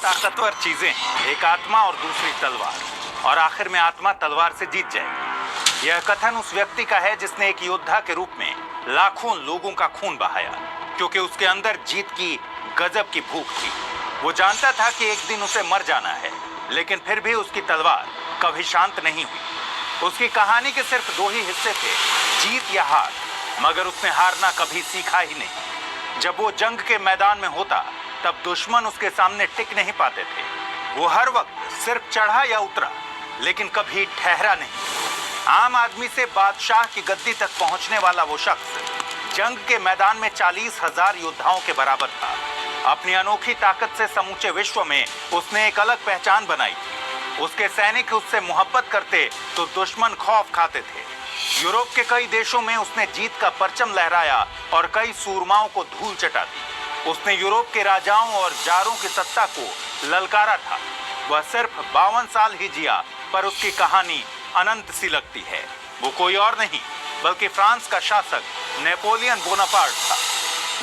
ताकतवर चीजें हैं, एक आत्मा और दूसरी तलवार, और आखिर में आत्मा तलवार से जीत जाएगी। यह कथन उस व्यक्ति का है जिसने एक योद्धा के रूप में लाखों लोगों का खून बहाया, क्योंकि उसके अंदर जीत की गजब की भूख थी। वो जानता था कि एक दिन उसे मर जाना है, लेकिन फिर भी उसकी तलवार कभी शांत नहीं हुई। उसकी कहानी के सिर्फ दो ही हिस्से थे, जीत या हार, मगर उसने हारना कभी सीखा ही नहीं। जब वो जंग के मैदान में होता तब दुश्मन उसके सामने टिक नहीं पाते थे। वो हर वक्त सिर्फ चढ़ा या उतरा, लेकिन कभी ठहरा नहीं। आम आदमी से बादशाह की गद्दी तक पहुंचने वाला वो शख्स जंग के मैदान में 40,000 योद्धाओं के बराबर था। अपनी अनोखी ताकत से समूचे विश्व में उसने एक अलग पहचान बनाई थी। उसके सैनिक उससे मोहब्बत करते तो दुश्मन खौफ खाते थे। यूरोप के कई देशों में उसने जीत का परचम लहराया और कई सूरमाओं को धूल चटा दी। उसने यूरोप के राजाओं और जारों की सत्ता को ललकारा था। वह सिर्फ 52 साल ही जिया, पर उसकी कहानी अनंत सी लगती है। वो कोई और नहीं बल्कि फ्रांस का शासक नेपोलियन बोनापार्ट था।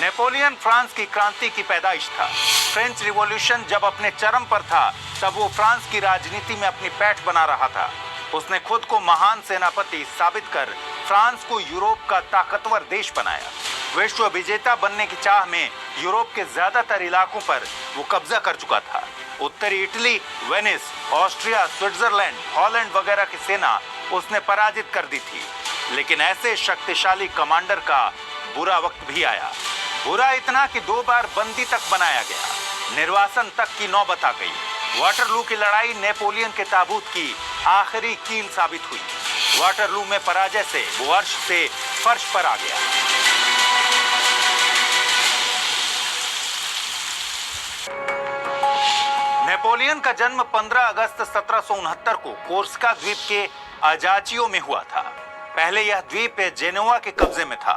नेपोलियन फ्रांस की क्रांति की पैदाइश था। फ्रेंच रिवॉल्यूशन जब अपने चरम पर था, तब वो फ्रांस की राजनीति में अपनी पैठ बना रहा था। उसने खुद को महान सेनापति साबित कर फ्रांस को यूरोप का ताकतवर देश बनाया। विश्व विजेता बनने की चाह में यूरोप के ज्यादातर इलाकों पर वो कब्जा कर चुका था। उत्तरी Italy, Venice, Austria, Switzerland, Holland वगैरह की सेना उसने पराजित कर दी थी। लेकिन ऐसे शक्तिशाली कमांडर का बुरा वक्त भी आया। बुरा इतना कि 2 बार बंदी तक बनाया गया। निर्वासन तक की नौबत आ गई। वाटरलू की लड़ाई नेपोलियन के ताबूत की आखिरी कील साबित हुई। वाटरलू में पराजय से वो अर्श से फर्श पर आ गया। नेपोलियन का जन्म 15 अगस्त 1769 को कोर्सिका द्वीप के अजाचियो में हुआ था। पहले यह द्वीप जेनोवा के कब्जे में था,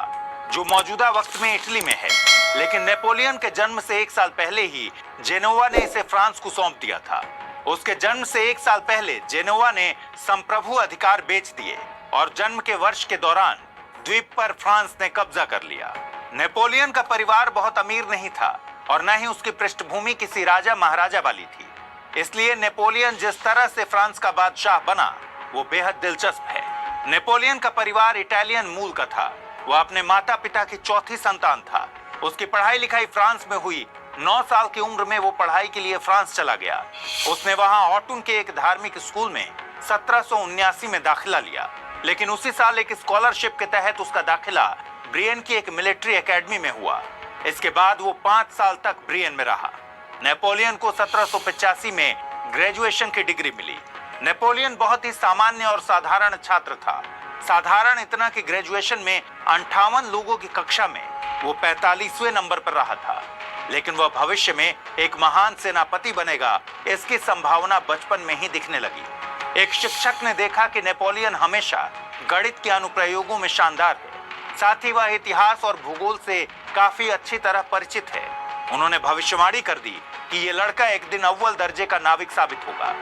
जो मौजूदा वक्त में इटली में है। लेकिन नेपोलियन के जन्म से 1 साल पहले ही जेनोवा ने इसे फ्रांस को सौंप दिया था। उसके जन्म से 1 साल पहले जेनोवा ने संप्रभु अधिकार बेच दिए और जन्म के वर्ष के दौरान द्वीप पर फ्रांस ने कब्जा कर लिया। नेपोलियन का परिवार बहुत अमीर नहीं था और न ही उसकी पृष्ठभूमि किसी राजा महाराजा वाली थी। इसलिए नेपोलियन जिस तरह से फ्रांस का बादशाह बना, वो बेहद दिलचस्प है। नेपोलियन का परिवार इटालियन मूल का था। वह अपने माता पिता की चौथी संतान था। उसकी पढ़ाई लिखाई फ्रांस में हुई। 9 साल की उम्र में वो पढ़ाई के लिए फ्रांस चला गया। उसने वहां ऑटुन के एक धार्मिक स्कूल में 1779 में दाखिला लिया। लेकिन उसी साल एक स्कॉलरशिप के तहत उसका दाखिला ब्रियन की एक मिलिट्री एकेडमी में हुआ। इसके बाद वो 5 साल तक ब्रियन में रहा। नेपोलियन को 1785 में ग्रेजुएशन की डिग्री मिली। नेपोलियन बहुत ही सामान्य और साधारण छात्र था। साधारण इतना कि ग्रेजुएशन में 58 लोगों की कक्षा में वो 45वें नंबर पर रहा था। लेकिन वह भविष्य में एक महान सेनापति बनेगा, इसकी संभावना बचपन में ही दिखने लगी। एक शिक्षक ने देखा कि नेपोलियन हमेशा गणित के अनुप्रयोगों में शानदार है, साथ ही वह इतिहास और भूगोल से काफी अच्छी तरह परिचित है। उन्होंने भविष्यवाणी कर दी कि ये लड़का एक दिन अव्वल दर्जे का नाविक साबित होगा।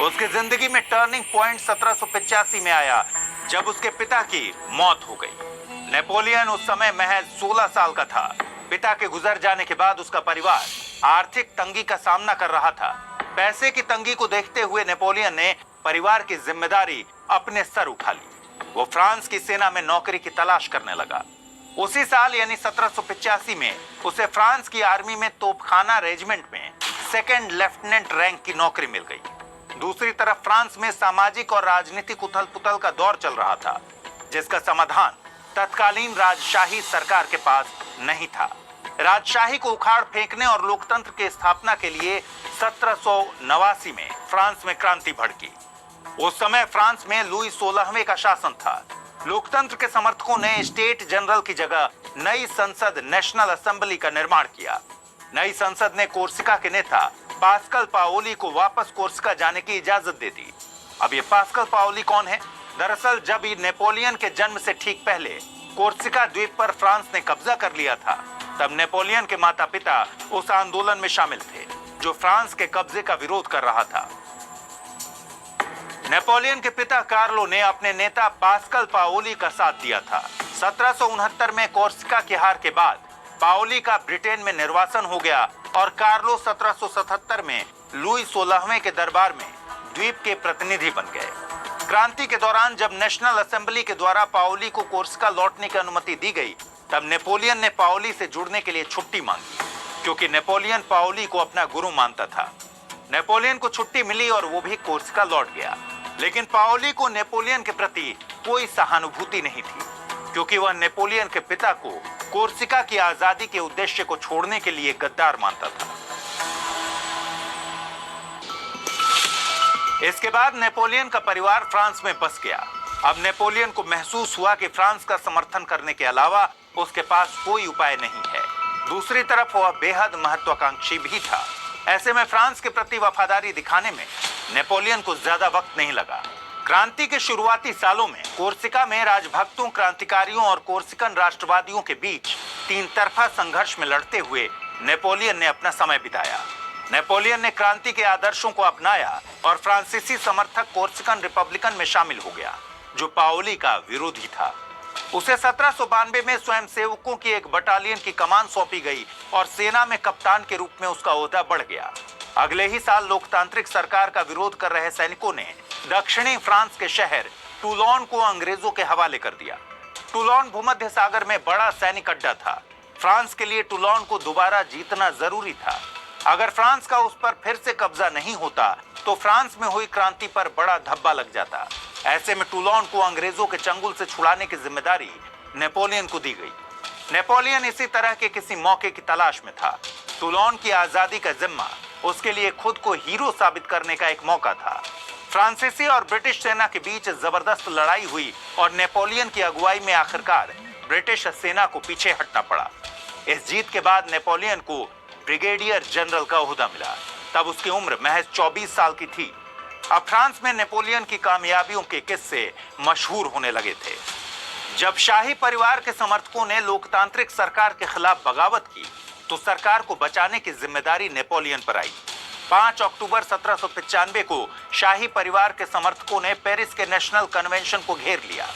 उसकी जिंदगी में टर्निंग पॉइंट 1785 में आया, जब उसके पिता की मौत हो गई। नेपोलियन उस समय महज 16 साल का था। पिता के गुजर जाने के बाद उसका परिवार आर्थिक तंगी का सामना कर रहा था। पैसे की तंगी को देखते हुए नेपोलियन ने परिवार की जिम्मेदारी अपने सर उठा ली। वो फ्रांस की सेना में नौकरी की तलाश करने लगा। उसी साल यानी 1785 में उसे फ्रांस की आर्मी में तोपखाना रेजिमेंट में 2nd लेफ्टिनेंट रैंक की नौकरी मिल गई। दूसरी तरफ फ्रांस में सामाजिक और राजनीतिक उथल पुथल का दौर चल रहा था, जिसका समाधान तत्कालीन राजशाही सरकार के पास नहीं था। राजशाही को उखाड़ फेंकने और लोकतंत्र की स्थापना के लिए 1789 में फ्रांस में क्रांति भड़की। उस समय फ्रांस में लुई 16वें का शासन था। लोकतंत्र के समर्थकों ने स्टेट जनरल की जगह नई संसद नेशनल असेंबली का निर्माण किया। नई संसद ने कोर्सिका के नेता पास्कल पाओली को वापस कोर्सिका जाने की इजाजत दे दी। अब ये पास्कल पाओली कौन है? दरअसल जब नेपोलियन के जन्म से ठीक पहले कोर्सिका द्वीप पर फ्रांस ने कब्जा कर लिया था, तब नेपोलियन के माता पिता उस आंदोलन में शामिल थे जो फ्रांस के कब्जे का विरोध कर रहा था। नेपोलियन के पिता कार्लो ने अपने नेता पास्कल पाओली का साथ दिया था। 1769 में कोर्सिका की हार के बाद पाओली का ब्रिटेन में निर्वासन हो गया और कार्लो 1777 में लुई 16वें के दरबार में द्वीप के प्रतिनिधि बन गए। क्रांति के दौरान जब नेशनल असेंबली के द्वारा पाओली को कोर्सिका लौटने की अनुमति दी गई, तब नेपोलियन ने पाओली से जुड़ने के लिए छुट्टी मांगी, क्योंकि नेपोलियन पाओली को अपना गुरु मानता था। नेपोलियन को छुट्टी मिली और वो भी कोर्सिका लौट गया, लेकिन पाओली को नेपोलियन के प्रति कोई सहानुभूति नहीं थी, क्योंकि वह नेपोलियन के पिता को कोर्सिका की आजादी के उद्देश्य को छोड़ने के लिए गद्दार मानता था। इसके बाद नेपोलियन का परिवार फ्रांस में बस गया। अब नेपोलियन को महसूस हुआ कि फ्रांस का समर्थन करने के अलावा उसके पास कोई उपाय नहीं है। दूसरी तरफ वह बेहद महत्वाकांक्षी भी था। ऐसे में फ्रांस के प्रति वफादारी दिखाने में नेपोलियन को ज्यादा वक्त नहीं लगा। क्रांति के शुरुआती सालों में कोर्सिका में राजभक्तों, क्रांतिकारियों और कोर्सिकन राष्ट्रवादियों के बीच तीन तरफा संघर्ष में लड़ते हुए नेपोलियन ने अपना समय बिताया। नेपोलियन ने क्रांति के आदर्शों को अपनाया और फ्रांसीसी समर्थक कोर्सिकन रिपब्लिकन में शामिल हो गया, जो पाओली का विरोधी था। उसे 1792 में स्वयंसेवकों की एक बटालियन की कमान सौंपी गई और सेना में कप्तान के रूप में उसका ओहदा बढ़ गया। अगले ही साल लोकतांत्रिक सरकार का विरोध कर रहे सैनिकों ने दक्षिणी फ्रांस के शहर टूलोन को अंग्रेजों के हवाले कर दिया। टूलोन भूमध्य सागर में बड़ा सैनिक अड्डा था। फ्रांस के लिए टूलोन को दोबारा जीतना जरूरी था। अगर फ्रांस का उस पर फिर से कब्जा नहीं होता तो फ्रांस में हुई क्रांति पर बड़ा धब्बा लग जाता। ऐसे में टूलोन को अंग्रेजों के चंगुल से छुड़ाने की जिम्मेदारी नेपोलियन को दी गई। नेपोलियन इसी तरह के किसी मौके की तलाश में था। टूलोन की आजादी का जिम्मा उसके लिए खुद को हीरो साबित करने का एक मौका था। फ्रांसीसी और ब्रिटिश सेना के बीच जबरदस्त लड़ाई हुई और नेपोलियन की अगुवाई में आखिरकार ब्रिटिश सेना को पीछे हटना पड़ा। इस जीत के बाद नेपोलियन को ब्रिगेडियर जनरल का ओहदा मिला। तब उसकी उम्र महज 24 साल की थी। अब फ्रांस में नेपोलियन की कामयाबियों के किस्से मशहूर होने लगे थे। जब शाही परिवार के समर्थकों ने लोकतांत्रिक सरकार के खिलाफ बगावत की, तो सरकार को बचाने की जिम्मेदारी नेपोलियन पर आई। 5 अक्टूबर 1795 को शाही परिवार के समर्थकों ने पेरिस के नेशनल कन्वेंशन को घेर लिया।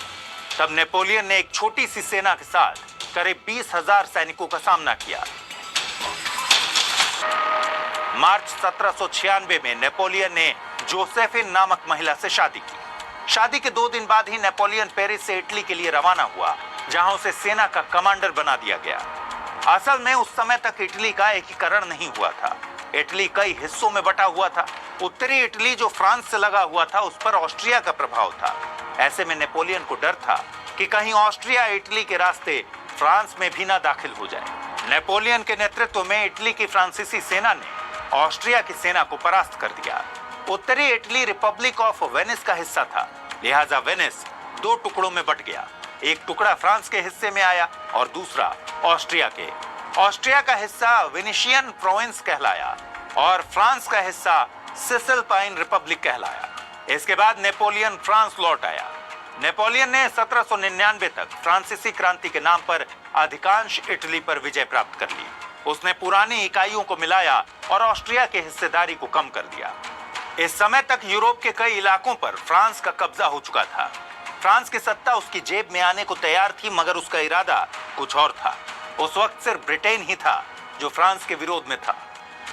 तब नेपोलियन ने एक छोटी सी सेना के साथ करीब 20,000 सैनिकों का सामना किया। मार्च 1796 में नेपोलियन ने जोसेफिन नामक महिला से शादी की। शादी के 2 दिन बाद ही नेपोलियन पेरिस से इटली के लिए रवाना हुआ, जहां उसे सेना का कमांडर बना दिया गया। असल में उस समय तक इटली का एकीकरण नहीं हुआ था। इटली कई हिस्सों में बटा हुआ था। उत्तरी इटली जो फ्रांस से लगा हुआ था, उस पर ऑस्ट्रिया का प्रभाव था। ऐसे में नेपोलियन को डर था कि कहीं ऑस्ट्रिया इटली के रास्ते फ्रांस में भी ना दाखिल हो जाए। नेपोलियन के नेतृत्व में इटली की फ्रांसीसी सेना ने ऑस्ट्रिया की सेना को परास्त कर दिया। उत्तरी इटली रिपब्लिक ऑफ वेनिस का हिस्सा था, लिहाजा वेनिस 2 टुकड़ों में बट गया। एक टुकड़ा फ्रांस के हिस्से में आया और दूसरा ऑस्ट्रिया के। ऑस्ट्रिया का हिस्सा वेनिशियन प्रोविंस कहलाया और फ्रांस का हिस्सा सिसिलपाइन रिपब्लिक कहलाया। इसके बाद नेपोलियन फ्रांस लौट आया। नेपोलियन ने 1799 तक फ्रांसीसी क्रांति के नाम पर अधिकांश इटली पर विजय प्राप्त कर ली। उसने पुरानी इकाइयों को मिलाया और ऑस्ट्रिया के हिस्सेदारी को कम कर दिया। इस समय तक यूरोप के कई इलाकों पर फ्रांस का कब्जा हो चुका था। फ्रांस की सत्ता उसकी जेब में आने को तैयार थी, मगर उसका इरादा कुछ और था। उस वक्त सिर्फ ब्रिटेन ही था जो फ्रांस के विरोध में था।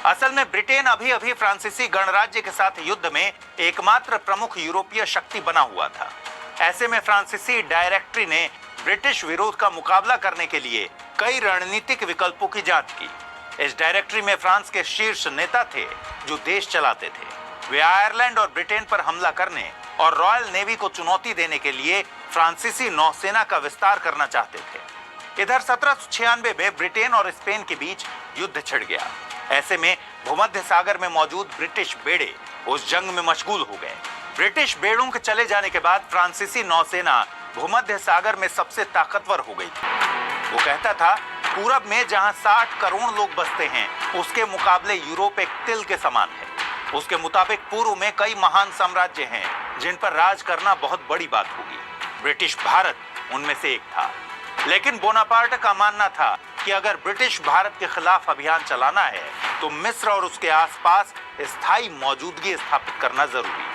असल में ब्रिटेन अभी अभी फ्रांसीसी गणराज्य के साथ युद्ध में एकमात्र प्रमुख यूरोपीय शक्ति बना हुआ था। ऐसे में फ्रांसीसी डायरेक्टरी ने ब्रिटिश विरोध का मुकाबला करने के लिए कई रणनीतिक विकल्पों की जांच की। इस डायरेक्टरी में फ्रांस के शीर्ष नेता थे जो देश चलाते थे। वे आयरलैंड और ब्रिटेन पर हमला करने और रॉयल नेवी को चुनौती देने के लिए फ्रांसीसी नौसेना का विस्तार करना चाहते थे। इधर 1796 में ब्रिटेन और स्पेन के बीच युद्ध छिड़ गया। ऐसे में भूमध्य सागर में मौजूद ब्रिटिश बेड़े उस जंग में मशगूल हो गए। ब्रिटिश बेड़ों के चले जाने के बाद फ्रांसीसी नौसेना भूमध्य सागर में सबसे ताकतवर हो गई थी। वो कहता था, पूरब में जहां 60 करोड़ लोग बसते हैं, उसके मुकाबले यूरोप एक तिल के समान है। उसके मुताबिक पूर्व में कई महान साम्राज्य हैं जिन पर राज करना बहुत बड़ी बात होगी। ब्रिटिश भारत उनमें से एक था। लेकिन बोनापार्ट का मानना था कि अगर ब्रिटिश भारत के खिलाफ अभियान चलाना है तो मिस्र और उसके आसपास स्थायी मौजूदगी स्थापित करना जरूरी है।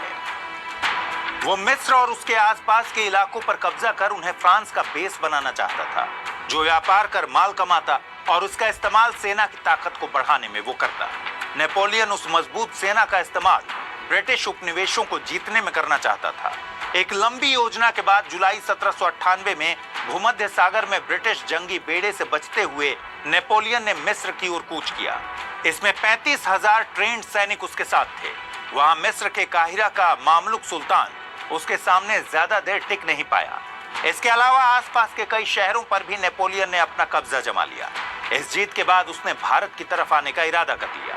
वो मिस्र और उसके आसपास के इलाकों पर कब्जा कर उन्हें फ्रांस का बेस बनाना चाहता था। जो व्यापार कर माल कमाता और उसका इस्तेमाल सेना की ताकत को बढ़ाने में वो करता। नेपोलियन उस मजबूत सेना का इस्तेमाल ब्रिटिश उपनिवेशों को जीतने में करना चाहता था। एक लंबी योजना के बाद जुलाई 1798 में भूमध्य सागर में ब्रिटिश जंगी बेड़े से बचते हुए नेपोलियन ने मिस्र की ओर कूच किया। इसमें 35,000 ट्रेंड सैनिक उसके साथ थे। वहां मिस्र के काहिरा का मामलुक सुल्तान उसके सामने ज्यादा देर टिक नहीं पाया। इसके अलावा आसपास के कई शहरों पर भी नेपोलियन ने अपना कब्जा जमा लिया। इस जीत के बाद उसने भारत की तरफ आने का इरादा कर लिया,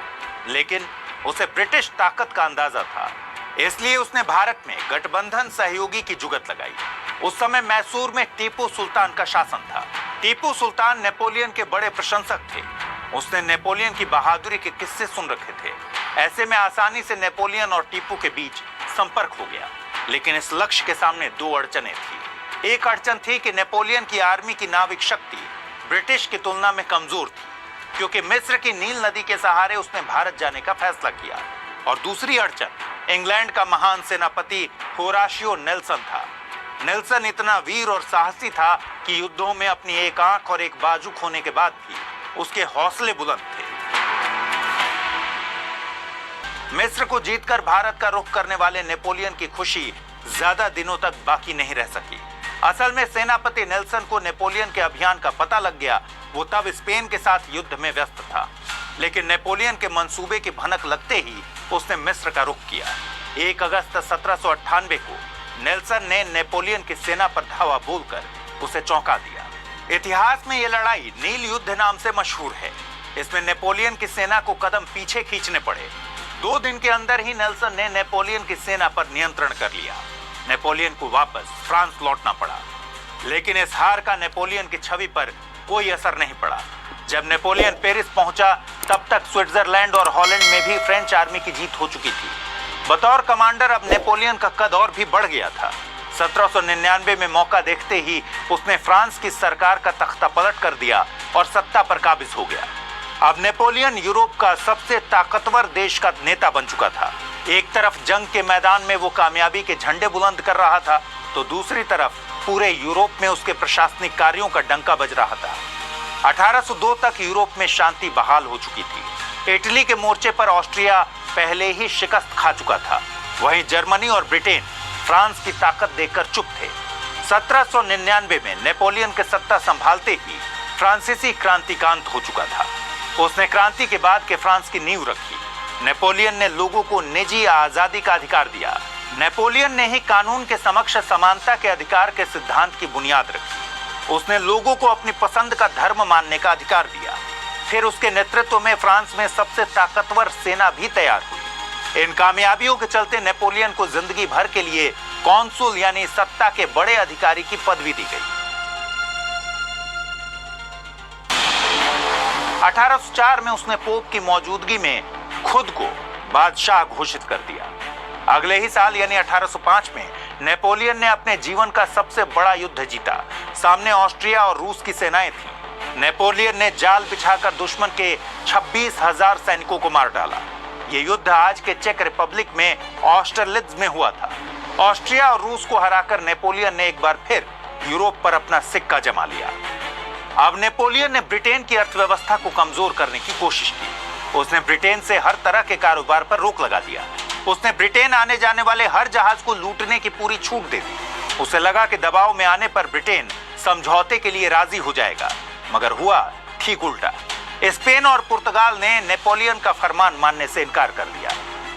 लेकिन उसे ब्रिटिश ताकत का अंदाजा था, इसलिए उसने भारत में गठबंधन सहयोगी की जुगत लगाई। उस समय मैसूर में टीपू सुल्तान का शासन था। टीपू सुल्तान नेपोलियन के बड़े प्रशंसक थे। उसने नेपोलियन की बहादुरी के किस्से सुन रखे थे। ऐसे में आसानी से नेपोलियन और टीपू के बीच संपर्क हो गया। लेकिन इस लक्ष्य के सामने दो अड़चनें थी। एक अड़चन थी कि नेपोलियन की आर्मी की नाविक शक्ति ब्रिटिश की तुलना में कमजोर थी, क्योंकि मिस्र की नील नदी के सहारे उसने भारत जाने का फैसला किया। और दूसरी अड़चन इंग्लैंड का महान सेनापति होराशियो नेल्सन था। नेल्सन इतना वीर और साहसी था कि युद्धों में अपनी एक आंख और एक बाजू खोने के बाद भी उसके हौसले बुलंद थे। मिस्र को जीतकर भारत का रुख करने वाले नेपोलियन की खुशी ज्यादा दिनों तक बाकी नहीं रह सकी। असल में सेनापति नेल्सन को नेपोलियन के अभियान का पता लग गया। वो तब स्पेन के साथ युद्ध में व्यस्त था, लेकिन नेपोलियन के मंसूबे की भनक लगते ही उसने मिस्र का रुख किया। 1 अगस्त 1798 को नेल्सन ने नेपोलियन की सेना पर धावा बोलकर उसे चौंका दिया। इतिहास में यह लड़ाई नील युद्ध नाम से मशहूर है। इसमें नेपोलियन की सेना को कदम पीछे खींचने पड़े। 2 दिन के अंदर ही नेल्सन ने नेपोलियन की सेना पर नियंत्रण कर लिया। नेपोलियन को वापस फ्रांस लौटना पड़ा, लेकिन इस हार का नेपोलियन की छवि पर कोई असर नहीं पड़ा। जब नेपोलियन पेरिस पहुंचा, तब तक स्विट्जरलैंड और हॉलैंड में भी फ्रेंच आर्मी की जीत हो चुकी थी। बतौर कमांडर अब नेपोलियन का कद और भी बढ़ गया था। 1799 में मौका देखते ही उसने फ्रांस की सरकार का तख्ता पलट कर दिया और सत्ता पर काबिज हो गया। अब नेपोलियन यूरोप का सबसे ताकतवर देश का नेता बन चुका था। एक तरफ जंग के मैदान में वो कामयाबी के झंडे बुलंद कर रहा था, तो दूसरी तरफ पूरे यूरोप में उसके प्रशासनिक कार्यों का डंका बज रहा था। 1802 तक यूरोप में शांति बहाल हो चुकी थी। इटली के मोर्चे पर ऑस्ट्रिया पहले ही शिकस्त खा चुका था। वहीं जर्मनी और ब्रिटेन फ्रांस की ताकत देखकर चुप थे। 1799 में नेपोलियन के सत्ता संभालते ही फ्रांसीसी क्रांति का अंत हो चुका था। उसने क्रांति के बाद के फ्रांस की नींव रखी। नेपोलियन ने लोगों को निजी आजादी का अधिकार दिया। नेपोलियन ने ही कानून के समक्ष समानता के अधिकार के सिद्धांत की बुनियाद रखी। उसने लोगों को अपनी पसंद का धर्म मानने का अधिकार दिया। फिर उसके नेतृत्व में फ्रांस में सबसे ताकतवर सेना भी तैयार हुई। इन कामयाबियों के चलते नेपोलियन को जिंदगी भर के लिए कौंसुल यानी सत्ता के बड़े अधिकारी की पदवी दी गई। 1804 में उसने पोप की मौजूदगी में खुद को बादशाह घोषित कर दिया। अगले ही साल यानी 1805 में नेपोलियन ने अपने जीवन का सबसे बड़ा युद्ध जीता। सामने ऑस्ट्रिया और रूस की सेनाएं थीं। नेपोलियन ने जाल बिछाकर दुश्मन के 26,000 सैनिकों को मार डाला। ये युद्ध आज के चेक रिपब्लिक में ऑस्टरलित्ज में हुआ था। ऑस्ट्रिया और रूस को हराकर नेपोलियन ने एक बार फिर यूरोप पर अपना सिक्का जमा लिया। अब नेपोलियन ने ब्रिटेन की अर्थव्यवस्था को कमजोर करने की कोशिश की। उसने ब्रिटेन से हर तरह के कारोबार पर रोक लगा दिया। उसने ब्रिटेन आने जाने वाले हर जहाज को लूटने की पूरी छूट दे दी। उसे लगा कि दबाव में आने पर ब्रिटेन समझौते के लिए राजी हो जाएगा, मगर हुआ ठीक उल्टा। स्पेन और पुर्तगाल ने नेपोलियन का फरमान मानने से इनकार कर दिया।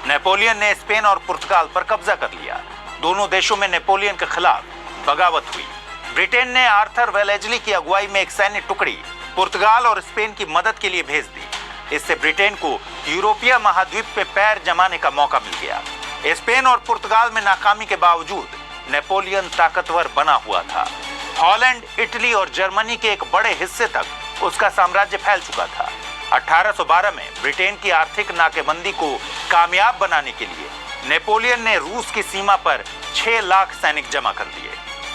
नेपोलियन ने स्पेन और पुर्तगाल पर कब्जा कर लिया। दोनों देशों में नेपोलियन के खिलाफ बगावत हुई। ब्रिटेन ने आर्थर वेलेजली की अगुवाई में एक सैन्य टुकड़ी पुर्तगाल और स्पेन की मदद के लिए भेज दी। इससे ब्रिटेन को यूरोपीय महाद्वीप पे पैर जमाने का मौका मिल गया। स्पेन और पुर्तगाल में नाकामी के बावजूद नेपोलियन ताकतवर बना हुआ था। हॉलैंड, इटली और जर्मनी के एक बड़े हिस्से तक उसका साम्राज्य फैल चुका था। 1812 में ब्रिटेन की आर्थिक नाकेबंदी को कामयाब बनाने के लिए नेपोलियन ने रूस की सीमा पर 6 लाख सैनिक जमा कर दिए।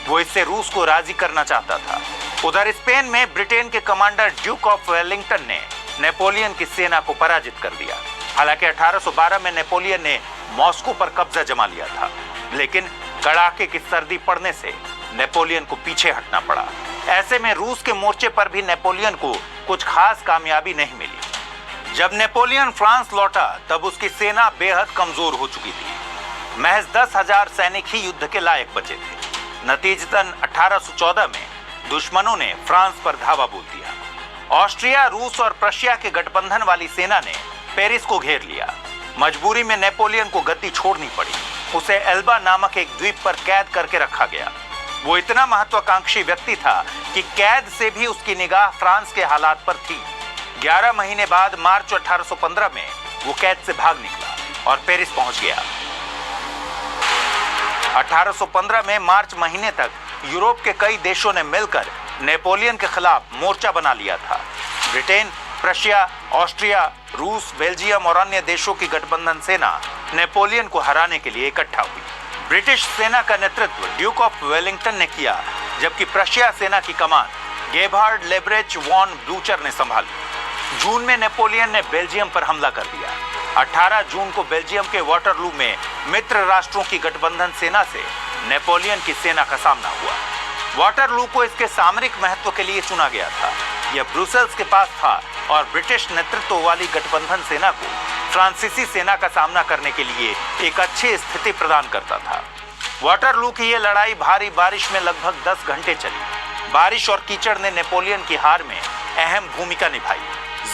वो इससे रूस को राजी करना चाहता था। उधर स्पेन में ब्रिटेन के कमांडर ड्यूक ऑफ वेलिंगटन ने नेपोलियन की सेना को पराजित कर दिया। हालांकि 1812 में नेपोलियन ने मॉस्को पर कब्जा जमा लिया था, लेकिन कड़ाके की सर्दी पड़ने से नेपोलियन को पीछे हटना पड़ा। ऐसे में रूस के मोर्चे पर भी नेपोलियन को कुछ खास कामयाबी नहीं मिली। जब नेपोलियन फ्रांस लौटा तब उसकी सेना बेहद कमजोर हो चुकी थी। महज 10,000 सैनिक ही युद्ध के लायक बचे थे। नतीजतन 1814 में दुश्मनों ने फ्रांस पर धावा बोल दिया। ऑस्ट्रिया, रूस और प्रशिया के गठबंधन वाली सेना ने पेरिस को घेर लिया। मजबूरी में नेपोलियन को गद्दी छोड़नी पड़ी। उसे एल्बा नामक एक द्वीप पर कैद करके रखा गया। वो इतना महत्वाकांक्षी व्यक्ति था कि कैद से भी उसकी निगाह फ्रांस के हालात पर थी। 11 महीने बाद मार्च 1815 में वो कैद से भाग निकला और पेरिस पहुंच गया। 1815 में मार्च महीने तक यूरोप के कई देशों ने मिलकर नेपोलियन के खिलाफ मोर्चा बना लिया था। ब्रिटेन, प्रशिया, ऑस्ट्रिया, रूस, बेल्जियम और अन्य देशों की गठबंधन सेना नेपोलियन को हराने के लिए इकट्ठा हुई। ब्रिटिश सेना का नेतृत्व ड्यूक ऑफ वेलिंगटन ने किया, जबकि प्रशिया सेना की कमान गेबहार्ड लेब्रेच वॉन ब्लूचर ने संभाली। जून में नेपोलियन ने बेल्जियम पर हमला कर दिया। 18 जून को बेल्जियम के वाटरलू में मित्र राष्ट्रों की गठबंधन सेना से नेपोलियन की सेना का सामना हुआ। वाटरलू को इसके सामरिक महत्व के लिए चुना गया था। यह ब्रुसेल्स के पास था और ब्रिटिश नेतृत्व वाली गठबंधन सेना को फ्रांसीसी सेना का सामना करने के लिए एक अच्छी स्थिति प्रदान करता था। वाटरलू की यह लड़ाई भारी बारिश में लगभग 10 घंटे चली। बारिश और कीचड़ ने नेपोलियन की हार में अहम भूमिका निभाई।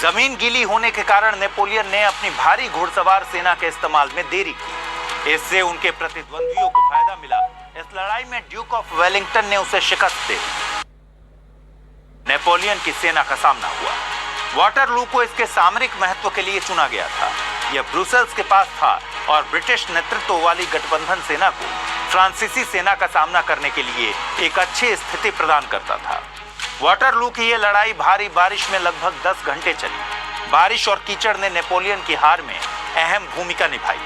जमीन गीली होने के कारण नेपोलियन ने अपनी भारी घुड़सवार सेना के इस्तेमाल में देरी की। इससे उनके प्रतिद्वंदियों को फायदा मिला। इस लड़ाई में ड्यूक ऑफ वेलिंगटन ने उसे शिकस्त दे नेपोलियन की सेना का सामना हुआ। वाटरलू को इसके सामरिक महत्व के लिए चुना गया था। यह ब्रुसेल्स के पास था और ब्रिटिश नेतृत्व वाली गठबंधन सेना को फ्रांसीसी सेना का सामना करने के लिए एक अच्छी स्थिति प्रदान करता था। वाटरलू की यह लड़ाई भारी बारिश में लगभग 10 घंटे चली। बारिश और कीचड़ ने नेपोलियन की हार में अहम भूमिका निभाई।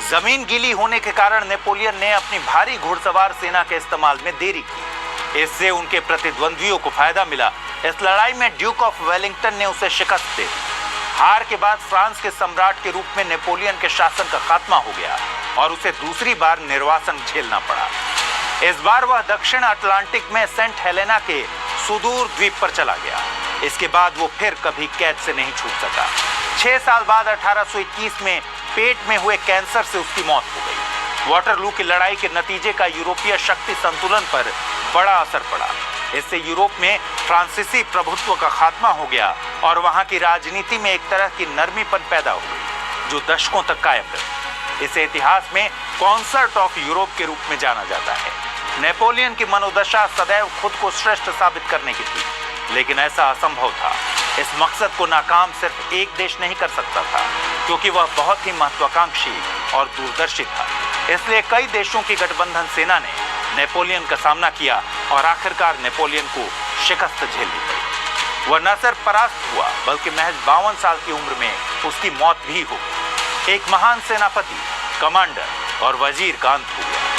जमीन गीली होने के कारण नेपोलियन ने अपनी भारी घुड़सवार सेना के इस्तेमाल में देरी की। इससे उनके प्रतिद्वंदियों को फायदा मिला। इस लड़ाई में ड्यूक ऑफ वेलिंगटन ने उसे शिकस्त दे। हार के बाद फ्रांस के सम्राट के रूप में नेपोलियन के शासन का खात्मा हो गया और उसे दूसरी बार निर्वासन झेलना पड़ा। इस बार वह दक्षिण अटलांटिक में सेंट हेलेना के सुदूर द्वीप पर चला गया। इसके बाद वो फिर कभी कैद से नहीं छूट सका। 6 साल बाद 1821 में पेट में हुए कैंसर से उसकी मौत हो गई। वाटरलू की लड़ाई के नतीजे का यूरोपीय शक्ति संतुलन पर बड़ा असर पड़ा। इससे यूरोप में फ्रांसीसी प्रभुत्व का खात्मा हो गया और वहां की राजनीति में एक तरह की नरमीपन पैदा हो गई, जो दशकों तक कायम रही। इसे इतिहास में कॉन्सर्ट ऑफ यूरोप के रूप में जाना जाता है। नेपोलियन की मनोदशा सदैव खुद को श्रेष्ठ साबित करने की थी, लेकिन ऐसा असंभव था। इस मकसद को नाकाम सिर्फ एक देश नहीं कर सकता था, क्योंकि वह बहुत ही महत्वाकांक्षी और दूरदर्शी था। इसलिए कई देशों की गठबंधन सेना ने नेपोलियन का सामना किया और आखिरकार नेपोलियन को शिकस्त झेलनी पड़ी। वह न सिर्फ परास्त हुआ, बल्कि महज 52 साल की उम्र में उसकी मौत भी हो गई। एक महान सेनापति, कमांडर और वजीर का अंत हो गया।